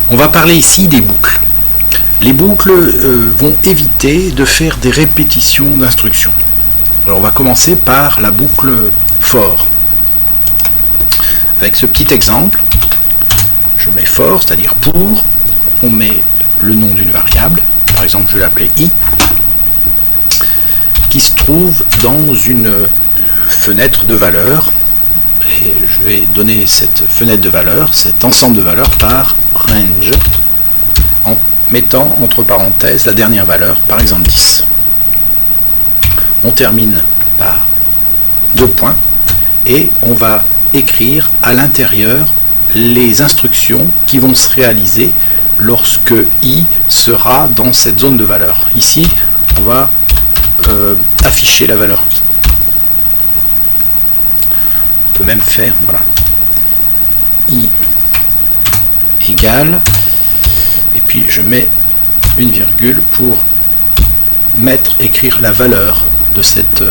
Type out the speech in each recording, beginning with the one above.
On va parler ici des boucles. Les boucles vont éviter de faire des répétitions d'instructions. Alors on va commencer par la boucle for. Avec ce petit exemple, je mets for, c'est-à-dire pour, on met le nom d'une variable, par exemple je vais l'appeler i, qui se trouve dans une fenêtre de valeurs, et je vais donner cette fenêtre de valeurs, cet ensemble de valeurs par range, en mettant entre parenthèses la dernière valeur, par exemple 10. On termine par deux points, et on va écrire à l'intérieur les instructions qui vont se réaliser lorsque i sera dans cette zone de valeur. Ici, on va afficher la valeur i. On peut même faire, voilà, i égale, et puis je mets une virgule pour écrire la valeur de cette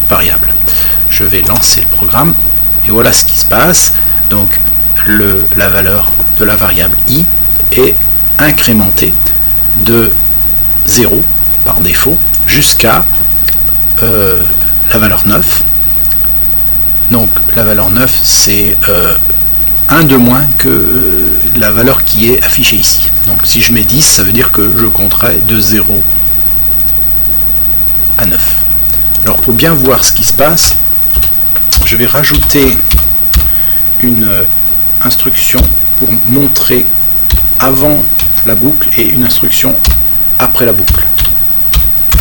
variable. Je vais lancer le programme, et voilà ce qui se passe. Donc la valeur de la variable i est incrémentée de 0 par défaut jusqu'à la valeur 9. Donc la valeur 9, c'est 1 de moins que la valeur qui est affichée ici. Donc si je mets 10, ça veut dire que je compterai de 0 à 9. Alors pour bien voir ce qui se passe, je vais rajouter une instruction pour montrer avant la boucle et une instruction après la boucle.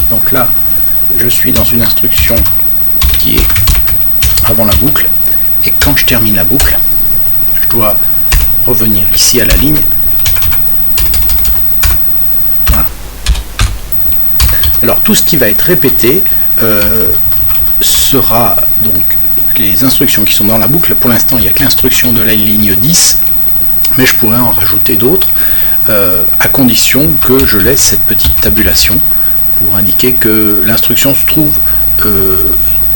Donc là, je suis dans une instruction qui est avant la boucle, et quand je termine la boucle, je dois revenir ici à la ligne. Voilà. Alors tout ce qui va être répété sera donc les instructions qui sont dans la boucle. Pour l'instant, il n'y a que l'instruction de la ligne 10, mais je pourrais en rajouter d'autres à condition que je laisse cette petite tabulation pour indiquer que l'instruction se trouve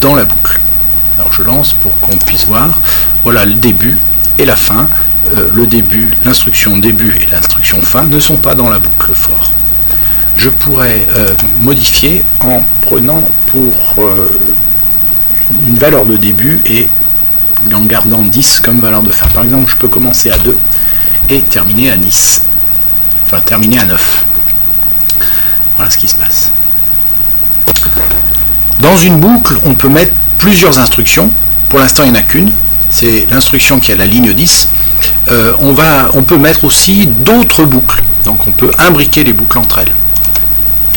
dans la boucle. Alors je lance pour qu'on puisse voir. Voilà le début et la fin. Le début, l'instruction début et l'instruction fin ne sont pas dans la boucle for. Je pourrais modifier en prenant pour une valeur de début et en gardant 10 comme valeur de fin. Par exemple, je peux commencer à 2 et terminer à 10. Enfin, terminer à 9. Voilà ce qui se passe. Dans une boucle, on peut mettre plusieurs instructions. Pour l'instant, il n'y en a qu'une. C'est l'instruction qui est à la ligne 10. On peut mettre aussi d'autres boucles. Donc, on peut imbriquer les boucles entre elles.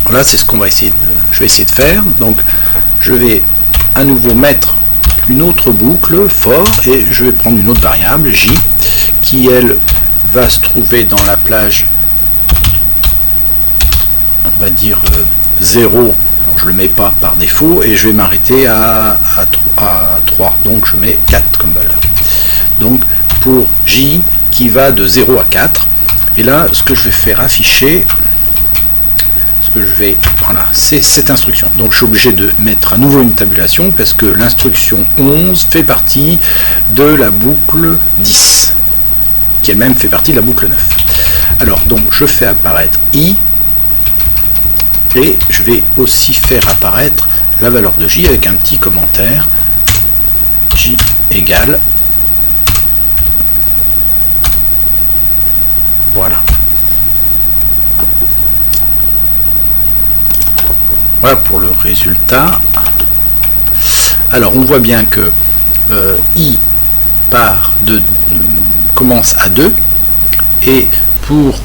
Voilà, c'est ce qu'on va essayer. Je vais essayer de faire. Donc, je vais à nouveau mettre une autre boucle for, et je vais prendre une autre variable j qui elle va se trouver dans la plage, on va dire 0. Alors, je le mets pas par défaut, et je vais m'arrêter à 3, donc je mets 4 comme valeur. Donc pour j qui va de 0 à 4, et là ce que je vais faire afficher, voilà, c'est cette instruction. Donc je suis obligé de mettre à nouveau une tabulation parce que l'instruction 11 fait partie de la boucle 10, qui elle-même fait partie de la boucle 9. Alors donc je fais apparaître i, et je vais aussi faire apparaître la valeur de j avec un petit commentaire, j égale, voilà. Voilà pour le résultat. Alors on voit bien que i commence à 2, et pour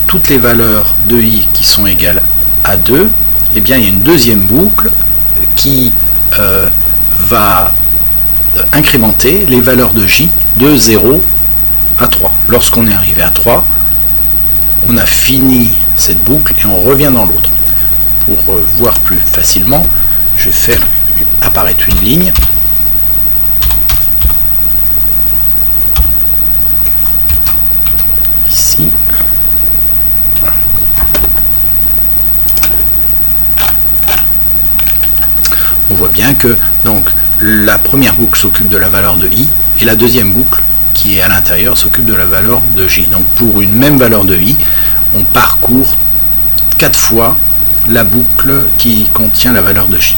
toutes les valeurs de i qui sont égales à 2, eh bien il y a une deuxième boucle qui va incrémenter les valeurs de j de 0 à 3. Lorsqu'on est arrivé à 3, on a fini cette boucle et on revient dans l'autre. Pour voir plus facilement, je vais faire apparaître une ligne. Ici. Voilà. On voit bien que donc la première boucle s'occupe de la valeur de i, et la deuxième boucle qui est à l'intérieur s'occupe de la valeur de j. Donc pour une même valeur de i, on parcourt 4 fois la boucle qui contient la valeur de j.